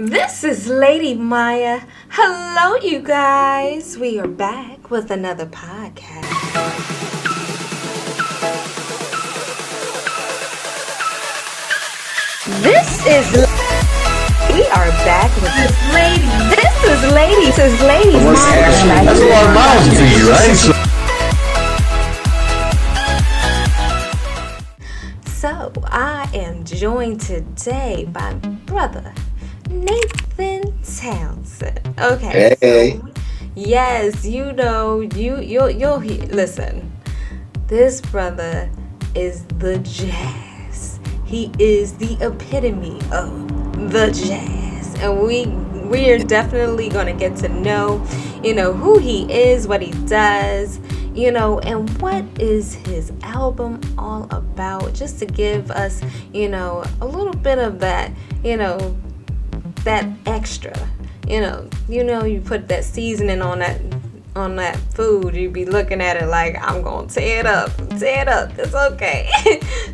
This is LadyMyya. Hello, you guys. We are back with another podcast. We are back with this lady. This is LadyMyya. That's a lot of miles to you, right? So I am joined today by brother Nathan Townsend. Okay. Hey. So, yes, you'll hear. Listen, this brother is the jazz. He is the epitome of the jazz, and we are definitely gonna get to know, who he is, what he does, and what is his album all about, just to give us, a little bit of that, that extra, you put that seasoning on that food, you be looking at it like, I'm gonna tear it up, it's okay.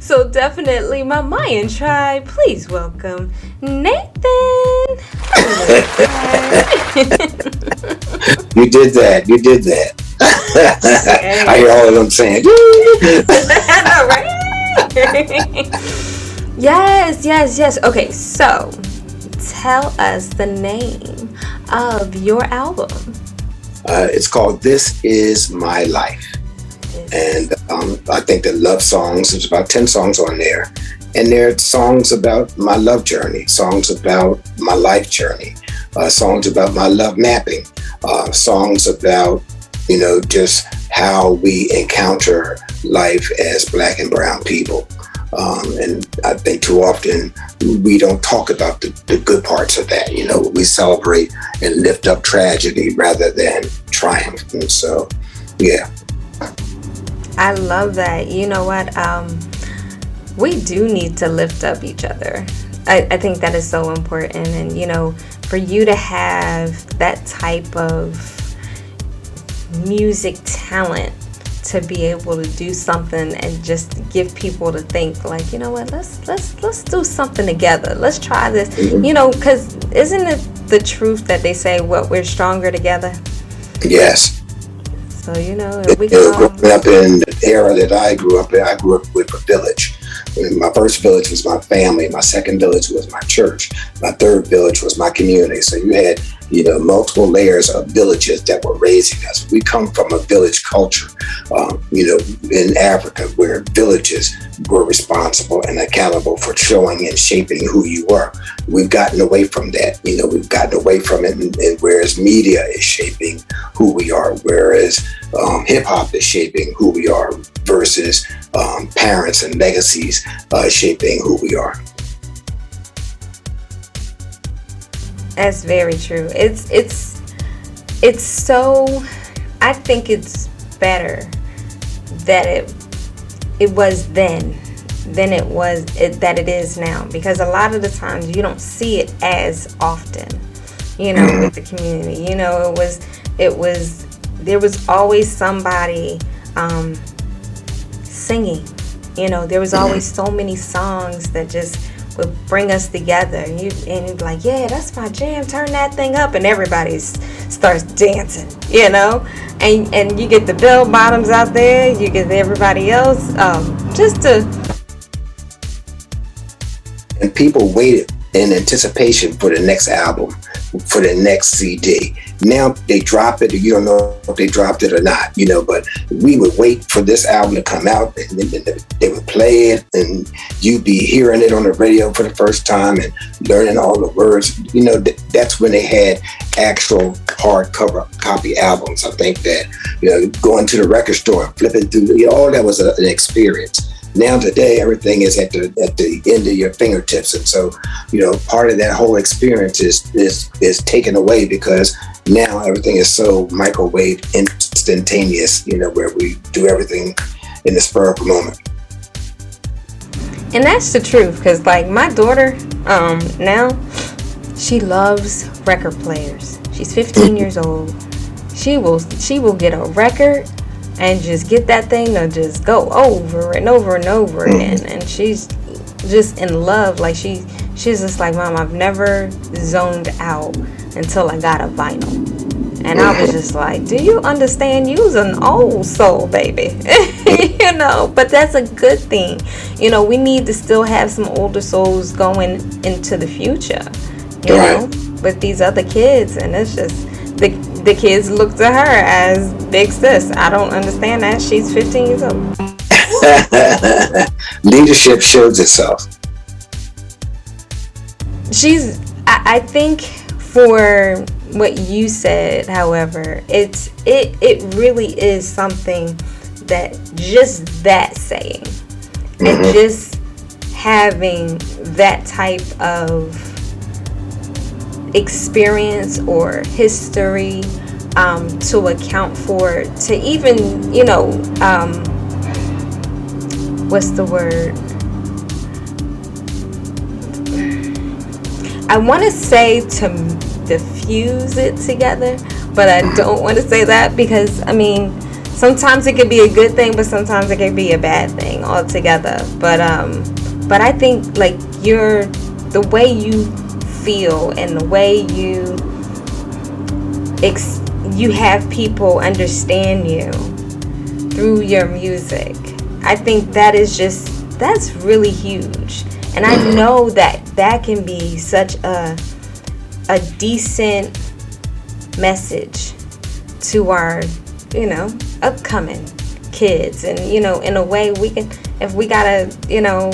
So definitely my Mayan tribe, please welcome Nathan. You did that. I hear all of them saying, Yes. Okay, so tell us the name of your album. It's called This Is My Life. And I think the love songs, there's about 10 songs on there. And there are songs about my love journey, songs about my life journey, songs about my love mapping, songs about, just how we encounter life as Black and brown people. And I think too often we don't talk about the good parts of that. We celebrate and lift up tragedy rather than triumph. And so, yeah. I love that. You know what? We do need to lift up each other. I think that is so important. And, for you to have that type of music talent, to be able to do something and just give people to think like, let's do something together. Let's try this, because isn't it the truth that they say, we're stronger together? Yes. So, we growing up in the era that I grew up in, I grew up with a village. My first village was my family. My second village was my church. My third village was my community. So you had, multiple layers of villages that were raising us. We come from a village culture, in Africa, where villages were responsible and accountable for showing and shaping who you were. We've gotten away from that. We've gotten away from it, and whereas media is shaping who we are, whereas hip hop is shaping who we are, versus parents and legacies shaping who we are. That's very true. It's so, I think it's better that it was then than that it is now, because a lot of the times you don't see it as often, with the community. There was always somebody singing. There was always so many songs that just would bring us together, and you'd be like, yeah, that's my jam, turn that thing up, and everybody starts dancing, and you get the bell bottoms out there, you get everybody else, and people waited in anticipation for the next album, for the next CD. Now they drop it, you don't know if they dropped it or not, but we would wait for this album to come out, and they would play it, and you'd be hearing it on the radio for the first time and learning all the words. That's when they had actual hardcover copy albums. I think that, going to the record store and flipping through, all that was an experience. Now today, everything is at the end of your fingertips, and so part of that whole experience is taken away, because now everything is so microwave instantaneous. Where we do everything in the spur of the moment. And that's the truth, because like my daughter, now she loves record players. She's 15 years old. She will get a record and just get that thing to just go over and over and over again, and she's just in love. Like she She's just like, Mom, I've never zoned out until I got a vinyl. And I was just like, do you understand? You's an old soul, baby. You know, but that's a good thing. You know, we need to still have some older souls going into the future, you know, with these other kids. And it's just, the kids look to her as big sis. I don't understand that. She's 15 years old. Leadership shows itself. I think for what you said, however, it really is something that just that saying and just having that type of experience or history to account for, to even, you know, what's the word? I want to say to diffuse it together, but I don't want to say that because, I mean, sometimes it could be a good thing, but sometimes it can be a bad thing altogether. But I think like the way you feel and the way you have people understand you through your music, I think that's really huge. And I know that can be such a decent message to our, you know, upcoming kids. And, you know, in a way we can, if we gotta, you know,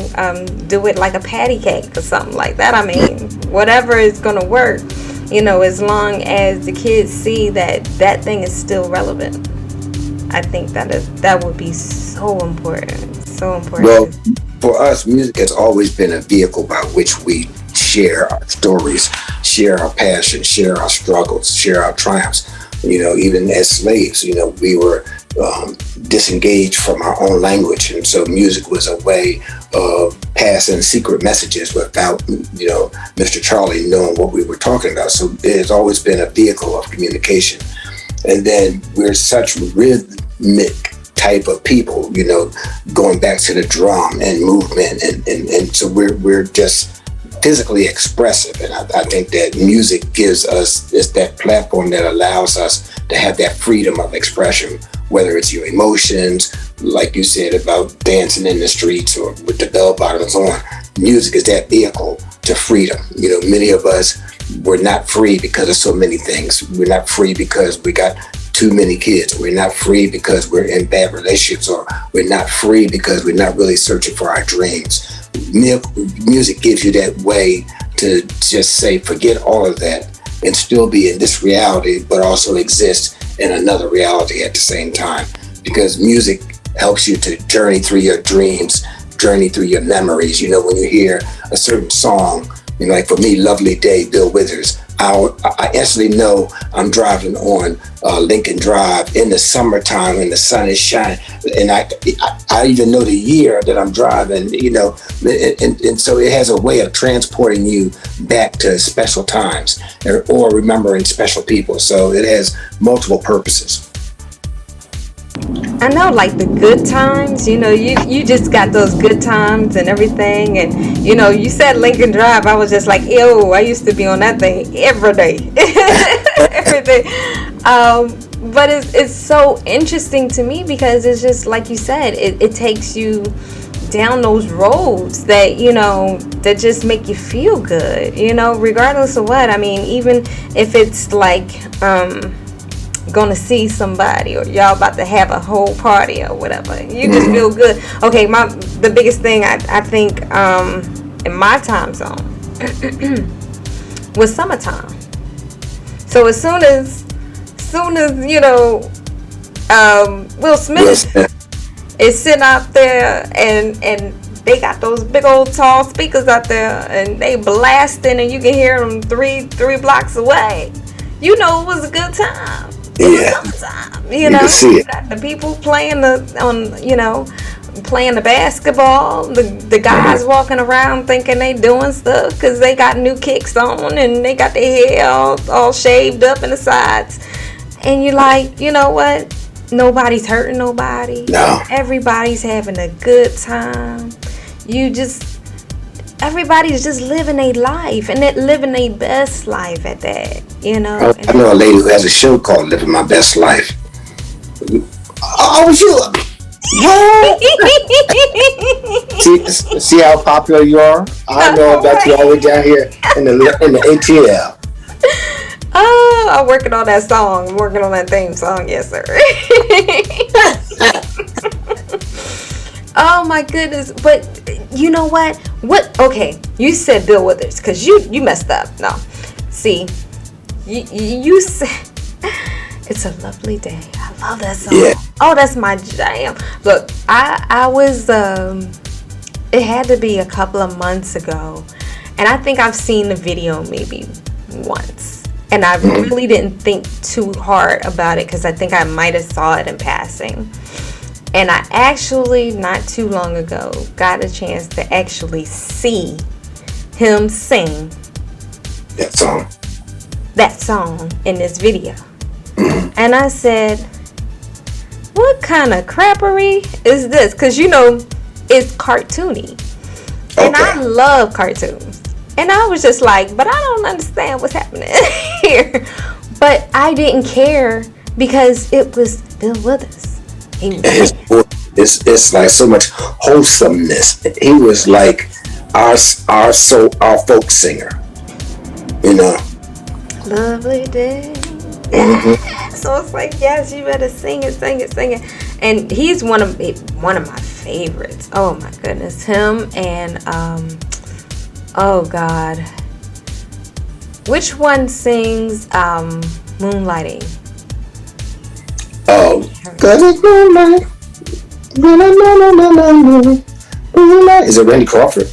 do it like a patty cake or something like that. I mean, whatever is gonna work, you know, as long as the kids see that thing is still relevant. I think that would be so important. So important. Well, for us, music has always been a vehicle by which we share our stories, share our passion, share our struggles, share our triumphs. You know, even as slaves, you know, we were disengaged from our own language. And so music was a way of passing secret messages without, you know, Mr. Charlie knowing what we were talking about. So it has always been a vehicle of communication. And then we're such rhythmic type of people, you know, going back to the drum and movement, and so we're just physically expressive, and I think that music gives us that platform that allows us to have that freedom of expression, whether it's your emotions, like you said about dancing in the streets or with the bell bottoms on. Music is that vehicle to freedom. You know, many of us were not free because of so many things. We're not free because we got too many kids. We're not free because we're in bad relationships, or we're not free because we're not really searching for our dreams. Music gives you that way to just say, forget all of that and still be in this reality, but also exist in another reality at the same time. Because music helps you to journey through your dreams, journey through your memories. You know, when you hear a certain song, you know, like for me, Lovely Day, Bill Withers, I instantly know I'm driving on Lincoln Drive in the summertime when the sun is shining, and I even know the year that I'm driving, you know, and so it has a way of transporting you back to special times or remembering special people. So it has multiple purposes. I know, like the good times, you know, you just got those good times and everything. And, you know, you said Lincoln Drive. I was just like, ew, I used to be on that thing every day. Every day. But it's so interesting to me because it's just like you said, it takes you down those roads that, you know, that just make you feel good, you know, regardless of what. I mean, even if it's like, gonna see somebody or y'all about to have a whole party or whatever, you just feel good. Okay, the biggest thing I think in my time zone was summertime. So as soon as you know, Will Smith is sitting out there and they got those big old tall speakers out there and they blasting and you can hear them three blocks away, you know, it was a good time. You know, you got the people playing playing the basketball, the guys walking around thinking they doing stuff because they got new kicks on and they got their hair all shaved up in the sides, and you're like, you know what, nobody's hurting nobody. No. Everybody's having a good time. You just, everybody's just living a life, and they're living their best life at that, you know. I know a lady who has a show called "Living My Best Life." Oh, you. See how popular you are? I know about you all the way down here in the ATL. Oh, I'm working on that song. I'm working on that theme song. Yes, sir. Oh my goodness. But you know what? Okay, you said Bill Withers because you messed up. No. See, you said It's a Lovely Day. I love that song. Yeah. Oh, that's my jam. Look, I was it had to be a couple of months ago, and I think I've seen the video maybe once, and I really didn't think too hard about it because I think I might have saw it in passing. And I actually, not too long ago, got a chance to actually see him sing that song in this video. And I said, what kind of crappery is this? Because, you know, it's cartoony. And I love cartoons. And I was just like, but I don't understand what's happening here. But I didn't care because it was Bill Withers. It's like so much wholesomeness. He was like our folk singer, you know. Lovely day. So it's like, yes, you better sing it. And he's one of my favorites. Oh my goodness, him and oh God, which one sings Moonlighting? Oh, cause it's moonlight. Is it Randy Crawford?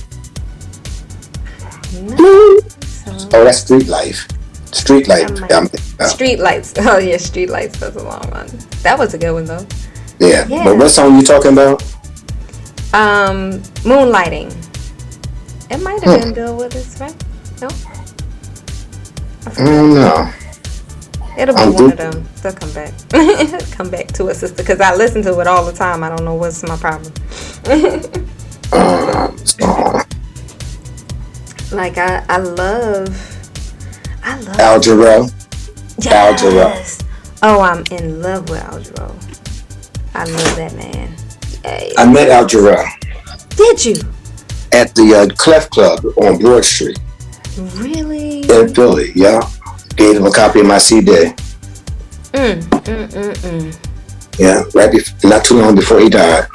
No. Oh, that's Street Life. Street Lights. Street Lights. Oh yeah, Street Lights. That's a long one. That was a good one though. Yeah. But what song you talking about? Moonlighting. It might have been Bill Withers, right? No. No. It'll be one of them. They'll come back. Come back to it, sister. Because I listen to it all the time. I don't know what's my problem. Like I love Al Jarreau. Yes. Al Jarreau. Oh, I'm in love with Al Jarreau. I love that man. Hey. I met Al Jarreau. Did you? At the Clef Club on Broad Street. Really? In Philly, yeah. Gave him a copy of my CD. Yeah, not too long before he died.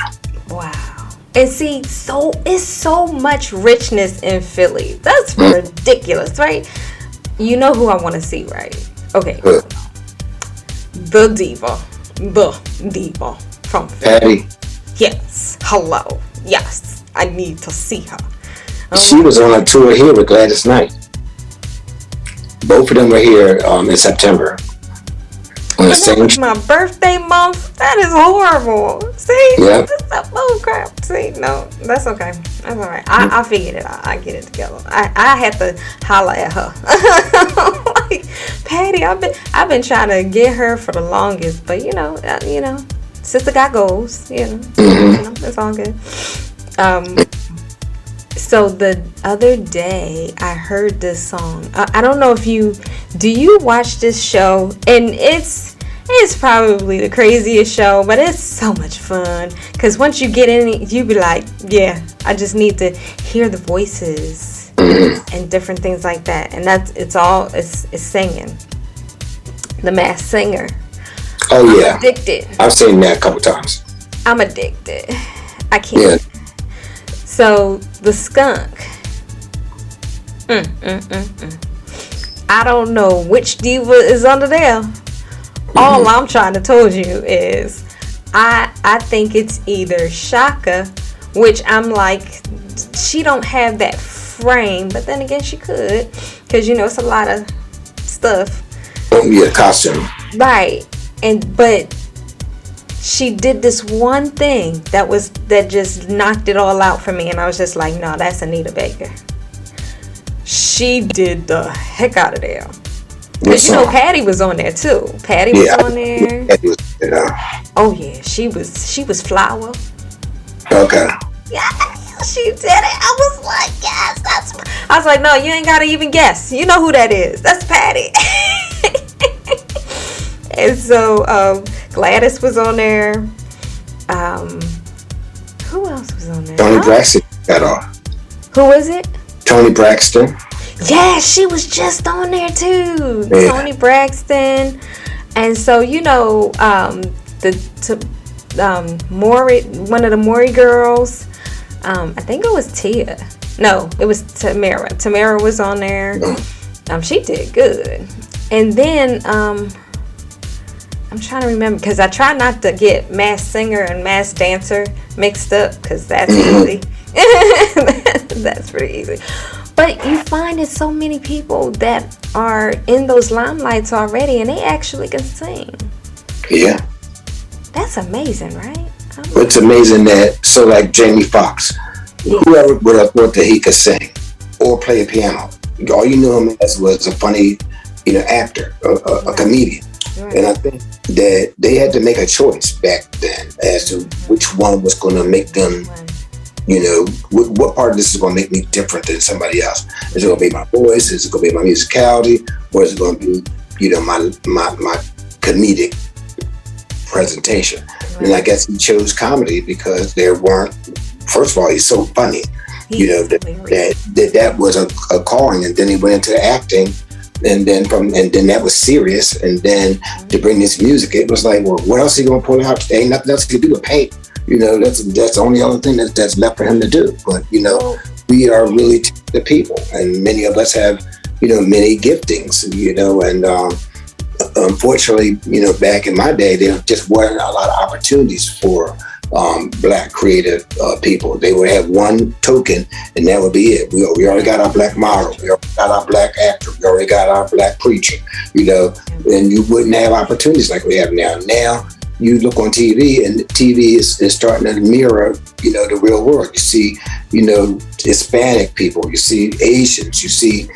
Wow. And see, it's so much richness in Philly. That's ridiculous, right? You know who I want to see, right? Okay. The diva from Philly. Patty. Yes. Hello. Yes. I need to see her. She was on a tour here with Gladys Knight. Both of them were here in September. On the same my birthday month. That is horrible. See? Yeah. That's bull crap. See? No, that's okay. That's all right. I figured it out. I get it together. I had to holler at her. Like, Patty, I've been trying to get her for the longest, but you know, sister got goals. You know, it's all good. So the other day I heard this song. I don't know if do you watch this show? And it's probably the craziest show, but it's so much fun. Because once you get in it, you be like, yeah, I just need to hear the voices and different things like that. And it's singing. The Masked Singer. Oh yeah. I'm addicted. I've seen that a couple times. I'm addicted. I can't. Yeah. So the skunk. I don't know which diva is under there. All I'm trying to tell you is I think it's either Shaka, which I'm like, she don't have that frame, but then again she could, because it's a lot of stuff. Yeah, costume. Right. But she did this one thing that just knocked it all out for me, and I was just like, no, that's Anita Baker. She did the heck out of there. Because Patty was on there too. Patty was on there. Oh yeah, she was Flower. Okay. Yes. She did it. I was like, yes, I was like, no, you ain't gotta even guess. You know who that is. That's Patty. And so Gladys was on there. Who else was on there? Tony Braxton got off. Who is it? Tony Braxton. Yeah, she was just on there too. Yeah. Tony Braxton. And so, you know, Maury, one of the Maury girls, I think it was Tia. No, it was Tamara. Tamara was on there. She did good. And then I'm trying to remember, because I try not to get Masked Singer and Masked Dancer mixed up, because that's easy. That's pretty easy. But you find that so many people that are in those limelights already, and they actually can sing. Yeah. That's amazing, right? It's amazing that, so like Jamie Foxx, whoever would have thought that he could sing or play a piano. All you knew him as was a funny, actor, a comedian. Right. And I think that they had to make a choice back then as to which one was going to make them, what part of this is going to make me different than somebody else. Is it going to be my voice? Is it going to be my musicality? Or is it going to be, my comedic presentation? Right. And I guess he chose comedy because there weren't, first of all, he's so funny, that was a calling. And then he went into acting. And then that was serious. And then to bring this music, it was like, well, what else is he gonna pull out? There ain't nothing else he can do but paint. That's the only other thing that's left for him to do. But we are really the people, and many of us have many giftings. And unfortunately, back in my day, there just weren't a lot of opportunities for Black creative people. They would have one token, and that would be it. We already got our Black model. We already got our Black actor. We already got our Black preacher. And you wouldn't have opportunities like we have now. Now you look on TV, and TV is starting to mirror, the real world. You see, Hispanic people. You see Asians. You see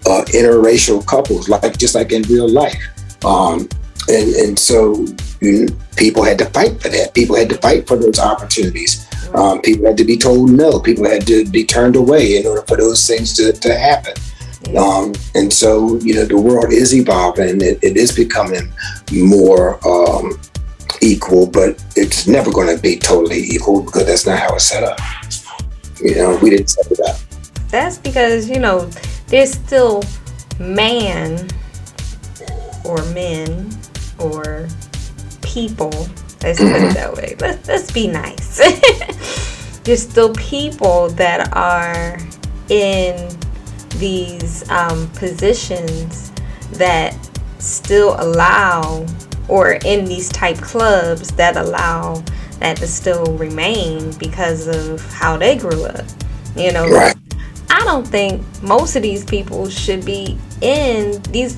interracial couples, just like in real life. And so people had to fight for that. People had to fight for those opportunities. People had to be told no. People had to be turned away in order for those things to happen. And so, the world is evolving. It is becoming more equal, but it's never going to be totally equal because that's not how it's set up. We didn't set it up. That's because, there's still man or men or people, let's put it that way. Let's be nice. There's still people that are in these positions that still allow, or in these type clubs that allow that to still remain because of how they grew up. Right. I don't think most of these people should be in these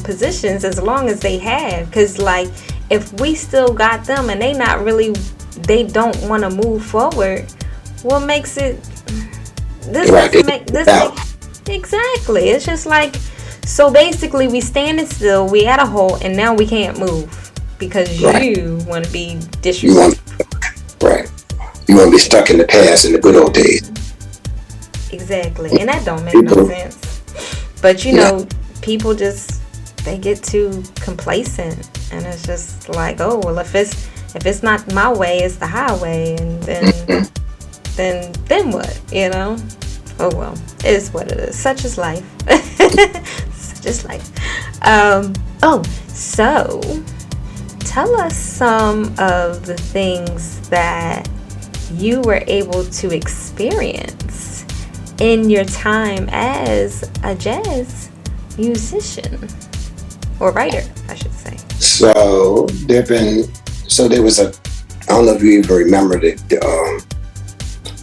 positions as long as they have, because if we still got them and they don't want to move forward, what makes it exactly. It's just so basically we standing still, we at a halt, and now we can't move because you want to be disrespectful. Right. You want to be stuck in the past, in the good old days. Exactly. And that don't make no sense. But people just, they get too complacent, and it's just oh, well, if it's not my way, it's the highway, and then what? Oh well, it is what it is. Such is life. Such is life. So tell us some of the things that you were able to experience in your time as a jazz musician or writer, I should say. So there was I don't know if you even remember the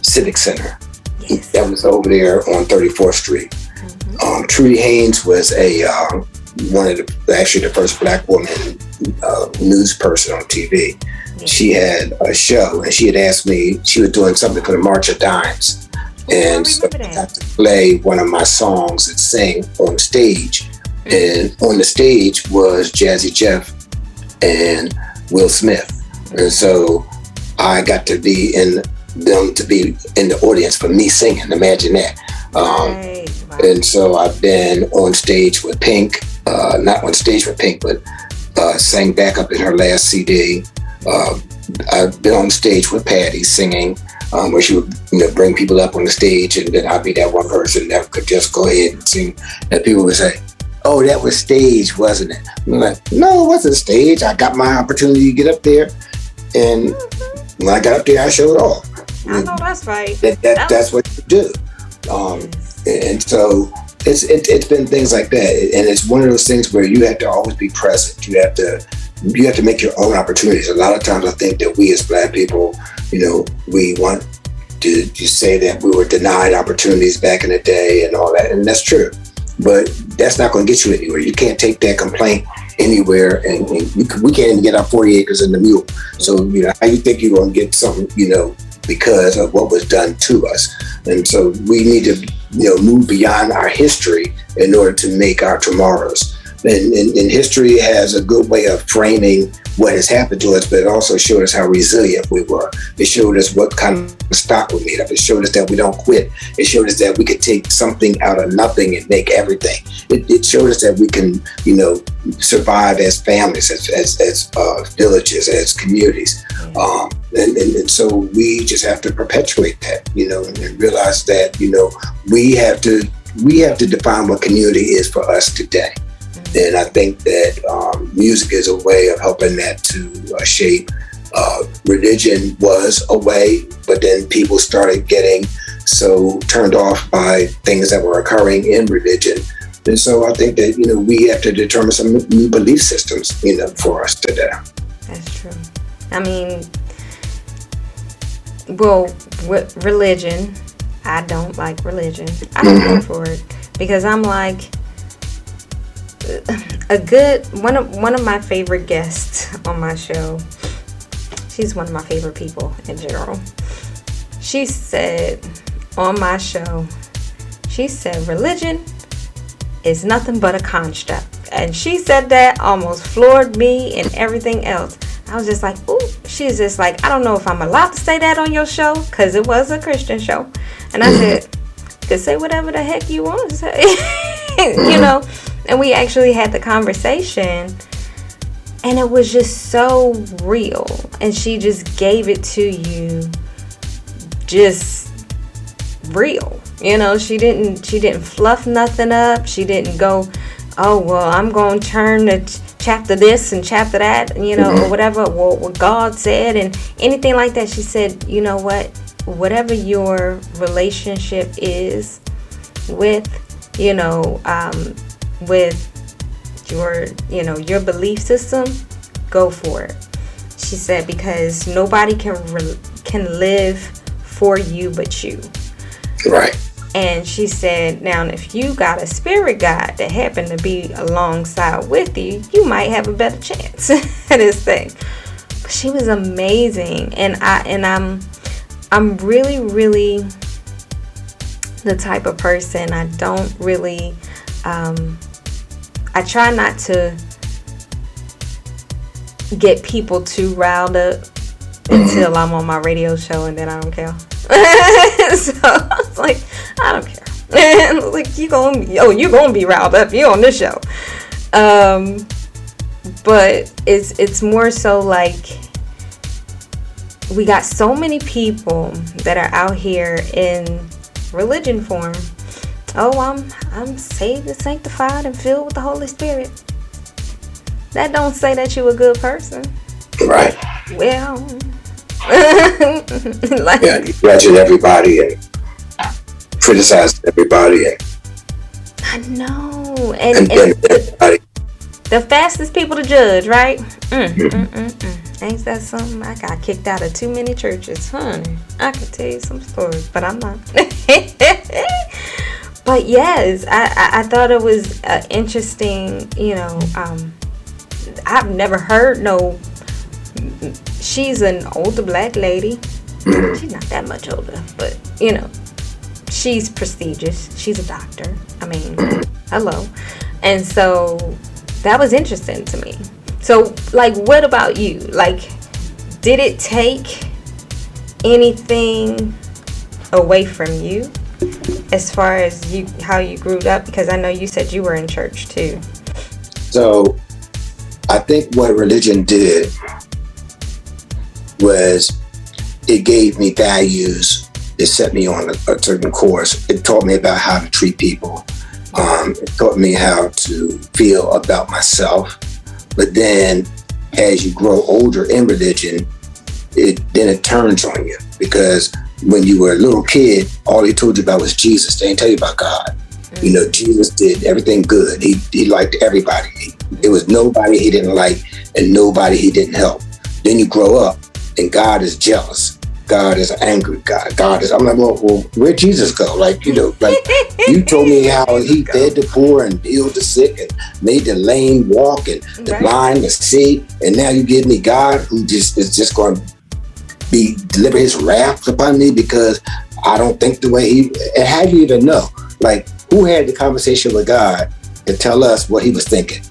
Civic Center. Yes. That was over there on 34th Street. Mm-hmm. Trudy Haynes was actually the first Black woman news person on TV. Yes. She had a show, and she had asked me, she was doing something for the March of Dimes. And so I got to play one of my songs and sing on stage. Mm-hmm. And on the stage was Jazzy Jeff and Will Smith. And so I got to be in them to be in the audience for me singing. Imagine that. Right. Wow. And so I've been on stage with Pink, not on stage with Pink, but sang backup in her last CD. I've been on stage with Patty singing, where she would, bring people up on the stage, and then I'd be that one person that could just go ahead and sing. And people would say, "Oh, that was stage, wasn't it?" I'm like, "No, it wasn't stage. I got my opportunity to get up there, and when I got up there, I showed off." I know that's right. That's what you do. And so it's been things like that, and it's one of those things where you have to always be present. You have to make your own opportunities. A lot of times, I think that we as Black people, we want to say that we were denied opportunities back in the day and all that, and that's true. But that's not going to get you anywhere. You can't take that complaint anywhere, and we can't even get our 40 acres in the mule. So how you think you're going to get something, because of what was done to us? And so we need to move beyond our history in order to make our tomorrows. And history has a good way of framing what has happened to us, but it also showed us how resilient we were. It showed us what kind of stock we made up. It showed us that we don't quit. It showed us that we could take something out of nothing and make everything. It showed us that we can, survive as families, as villages, as communities. And so we just have to perpetuate that, and realize that, we have to define what community is for us today. And I think that music is a way of helping that to shape. Religion was a way, but then people started getting so turned off by things that were occurring in religion. And so I think that, we have to determine some new belief systems, for us today. That's true. I mean, well, with religion, I don't like religion. I don't go for it because I'm like, one of my favorite guests on my show, she's one of my favorite people in general. She said on my show, she said religion is nothing but a construct. And she said that almost floored me and everything else. I was just like, ooh. She's just like, I don't know if I'm allowed to say that on your show, because it was a Christian show. And I said, you can say whatever the heck you want to say. And we actually had the conversation, and it was just so real. And she just gave it to you just real. She didn't fluff nothing up. She didn't go, oh, well, I'm going to turn to chapter this and chapter that, or whatever, what God said and anything like that. She said, you know what, whatever your relationship is with, with your belief system, go for it. She said, because nobody can live for you but you. Right. And she said, now if you got a spirit guide that happened to be alongside with you, you might have a better chance at this thing. But she was amazing, and I'm really, really the type of person, I don't really I try not to get people too riled up until I'm on my radio show, and then I don't care. So I was like, I don't care. And like, you gonna be riled up. You on this show. But it's more so like, we got so many people that are out here in religion form. Oh, I'm saved and sanctified and filled with the Holy Spirit. That don't say that you a good person. Right. Well, like, you judging everybody and criticizing everybody. I know. And the fastest people to judge, right? Ain't that something? I got kicked out of too many churches, honey. I could tell you some stories, but I'm not. But yes, I thought it was interesting, I've never heard she's an older Black lady. She's not that much older, but, she's prestigious. She's a doctor. I mean, hello. And so that was interesting to me. So, like, what about you? Like, did it take anything away from you as far as how you grew up? Because I know you said you were in church too. So I think what religion did was it gave me values. It set me on a certain course. It taught me about how to treat people. It taught me how to feel about myself. But then as you grow older in religion, it turns on you, because when you were a little kid, all they told you about was Jesus. They didn't tell you about God. You know, Jesus did everything good. He liked everybody. There was nobody he didn't like and nobody he didn't help. Then you grow up and God is jealous. God is an angry God. I'm like, well, where'd Jesus go? Like, you know, like you told me how he fed the poor and healed the sick and made the lame walk and the blind to see. And now you give me God who is just going to deliver his wrath upon me because I don't think the way and how do you even know? Like, who had the conversation with God to tell us what he was thinking?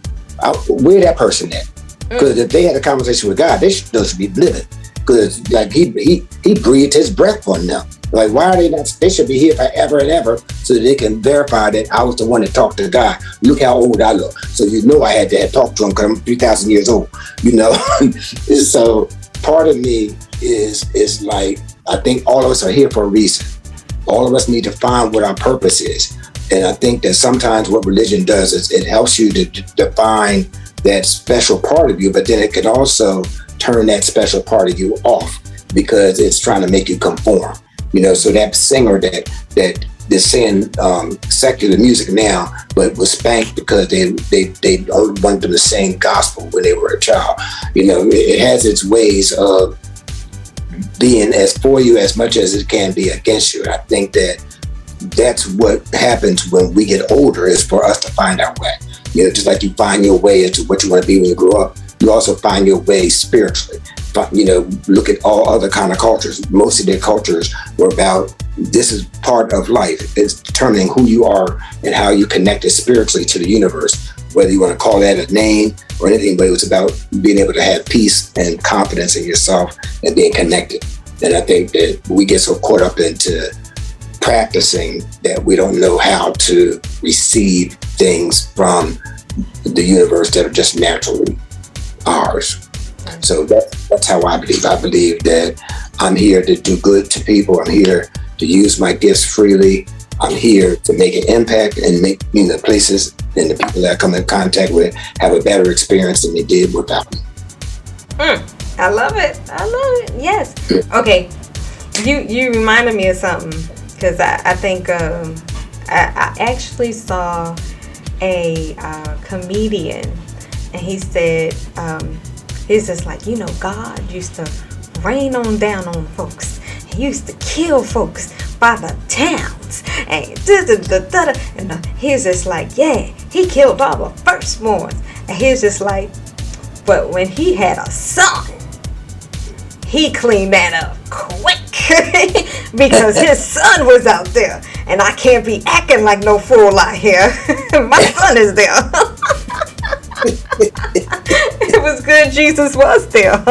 Where that person at? Because if they had a conversation with God, they should be living. Because like he breathed his breath on them. Like, why are they not? They should be here forever and ever, so that they can verify that I was the one that talked to God. Look how old I look. So you know I had to have talked to him because I'm 3,000 years old. You know, so part of me is like, I think all of us are here for a reason. All of us need to find what our purpose is. And I think that sometimes what religion does is it helps you to define that special part of you, but then it can also turn that special part of you off because it's trying to make you conform. You know, so that singer that is singing secular music now, but was spanked because they wanted them to sing gospel when they were a child. You know, it has its ways of being as for you as much as it can be against you. And I think that's what happens when we get older, is for us to find our way. You know, just like you find your way into what you want to be when you grow up, you also find your way spiritually. You know, look at all other kind of cultures. Most of their cultures were about, this is part of life. It's determining who you are and how you connected spiritually to the universe. Whether you want to call that a name or anything, but it was about being able to have peace and confidence in yourself and being connected. And I think that we get so caught up into practicing that we don't know how to receive things from the universe that are just naturally ours. So that's how I believe. I believe that I'm here to do good to people. I'm here to use my gifts freely. I'm here to make an impact and make, you know, places and the people that I come in contact with have a better experience than they did without me. I love it. Yes. Okay. You reminded me of something, because I think I actually saw a comedian, and he said he's just like, you know, God used to rain on down on folks. He used to kill folks by the towns, and and he's just like, yeah, he killed all the firstborns, and he's just like, but when he had a son, he cleaned that up quick because his son was out there, and I can't be acting like no fool out here. My son is there. It was good Jesus was there.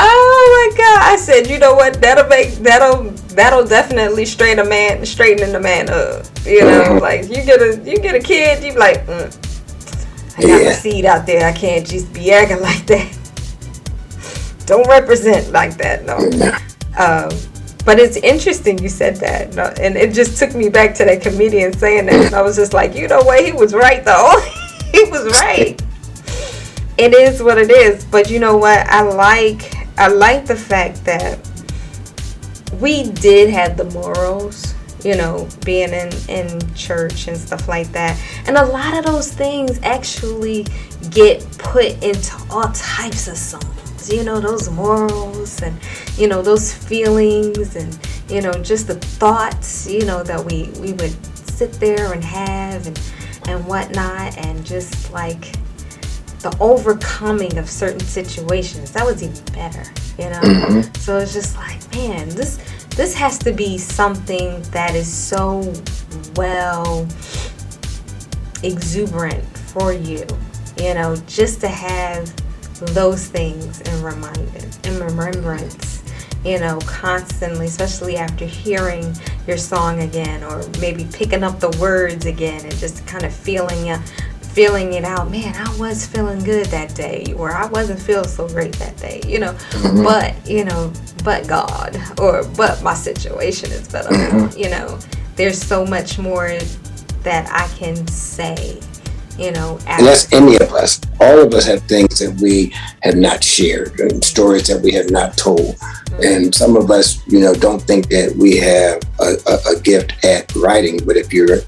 Oh my God! I said, you know what? That'll definitely straighten the man up. You know, like you get a kid, you be like, I got my seed out there. I can't just be acting like that. Don't represent like that, no. But it's interesting you said that, no? And it just took me back to that comedian saying that, and I was just like, you know what? He was right though. He was right. It is what it is. But you know what? I like the fact that we did have the morals, you know, being in church and stuff like that. And a lot of those things actually get put into all types of songs. You know, those morals and, you know, those feelings and, you know, just the thoughts, you know, that we would sit there and have and whatnot, and just like the overcoming of certain situations. That was even better, you know? Mm-hmm. So it's just like, man, this has to be something that is so well exuberant for you, you know, just to have those things in remembrance, constantly, especially after hearing your song again, or maybe picking up the words again and just kind of feeling it out. Man, I was feeling good that day, or I wasn't feeling so great that day, but God, or but my situation is better now, there's so much more that I can say, and that's any of us. All of us have things that we have not shared, and stories that we have not told. And some of us, don't think that we have a gift at writing, but if you're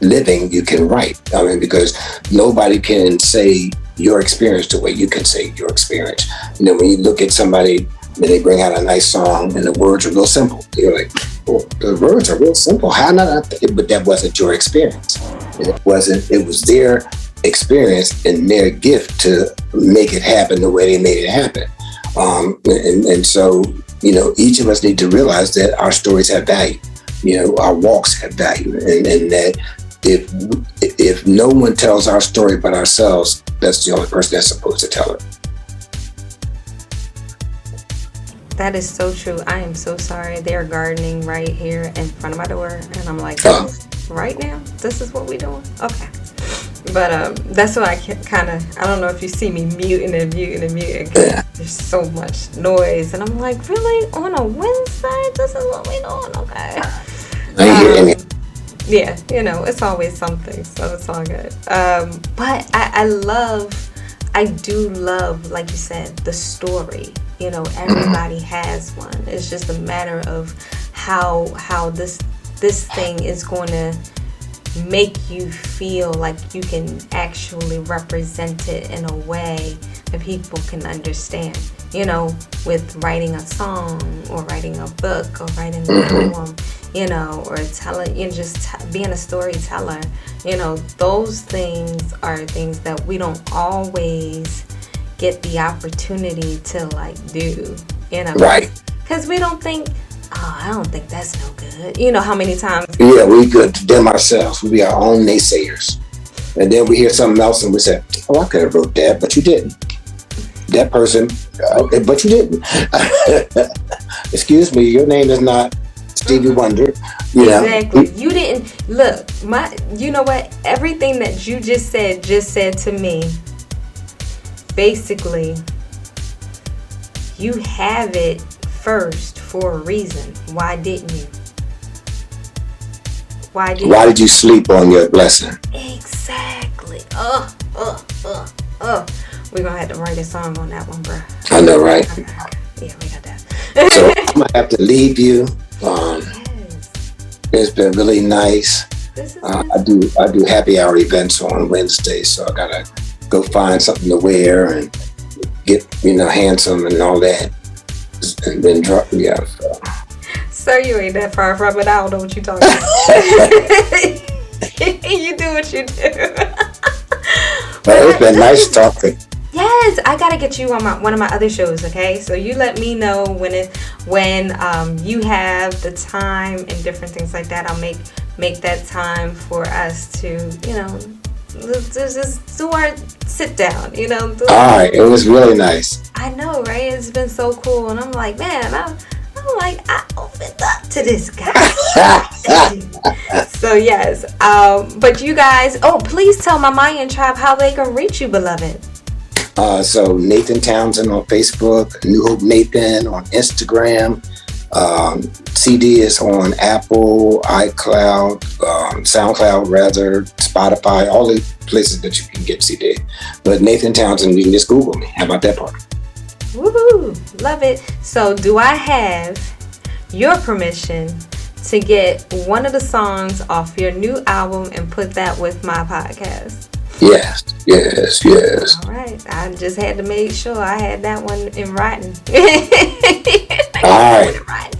living, you can write. I mean, because nobody can say your experience the way you can say your experience. When you look at somebody and they bring out a nice song and the words are real simple, you're like, well, the words are real simple. How not? But that wasn't your experience. It was their experience and their gift to make it happen the way they made it happen. And so, each of us need to realize that our stories have value. Our walks have value, and that if no one tells our story but ourselves, that's the only person that's supposed to tell it. That is so true. I am so sorry. They're gardening right here in front of my door, and I'm like, right now? This is what we doing? Okay. But that's why I don't know if you see me muting. There's so much noise, and I'm like, really? On a Wednesday? This is what we doing? Okay. Yeah, it's always something, so it's all good. But I do love, like you said, the story. Everybody has one. It's just a matter of how this thing is going to make you feel like you can actually represent it in a way that people can understand. With writing a song, or writing a book, or writing a poem, or telling, being a storyteller. Those things are things that we don't always get the opportunity to do, Right. Because we don't think, I don't think that's no good. How many times? Yeah, we good to them ourselves. We be our own naysayers. And then we hear something else and we say, oh, I could have wrote that, but you didn't. That person, but you didn't. Excuse me, your name is not Stevie Wonder. Exactly. You didn't. Look, you know what? Everything that you just said to me, basically, you have it first for a reason. Why didn't you? Why did you sleep on your blessing? Exactly. We're gonna have to write a song on that one, bro. I know, right? Okay. Yeah, we got that. So I'm gonna have to leave you. Yes. It's been really nice. I do happy hour events on Wednesdays, so I gotta go find something to wear and get handsome and all that, and then drop So you ain't that far from it. I don't know what you're talking about. You do what you do. But it's been nice talking. Yes, I gotta get you on one of my other shows, okay? So you let me know when you have the time and different things like that. I'll make that time for us to, just do our sit down, All right, it was really nice. I know, right? It's been so cool, and I'm like, man, I opened up to this guy. So yes, but you guys, please tell my Myyan tribe how they can reach you, beloved. So Nathan Townsend on Facebook, New Hope Nathan on Instagram. CD is on Apple, iCloud, SoundCloud rather, Spotify, all the places that you can get CD. But Nathan Townsend, you can just Google me. How about that part? Woohoo! Love it. So do I have your permission to get one of the songs off your new album and put that with my podcast? Yes. All right. I just had to make sure I had that one in writing. All right.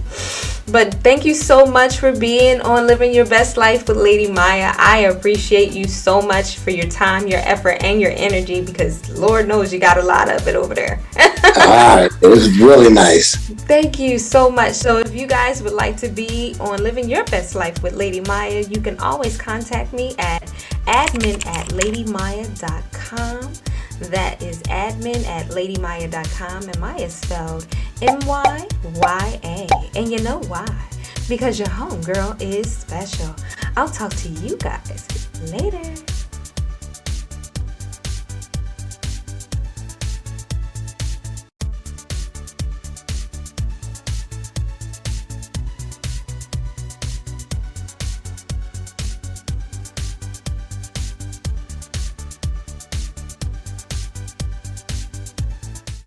But thank you so much for being on Living Your Best Life with LadyMyya. I appreciate you so much for your time, your effort, and your energy, because Lord knows you got a lot of it over there. All right. It was really nice. Thank you so much. So if you guys would like to be on Living Your Best Life with LadyMyya, you can always contact me at admin@ladymyya.com. That is admin@ladymyya.com, and Myya is spelled Myya. And you know why? Because your homegirl is special. I'll talk to you guys later.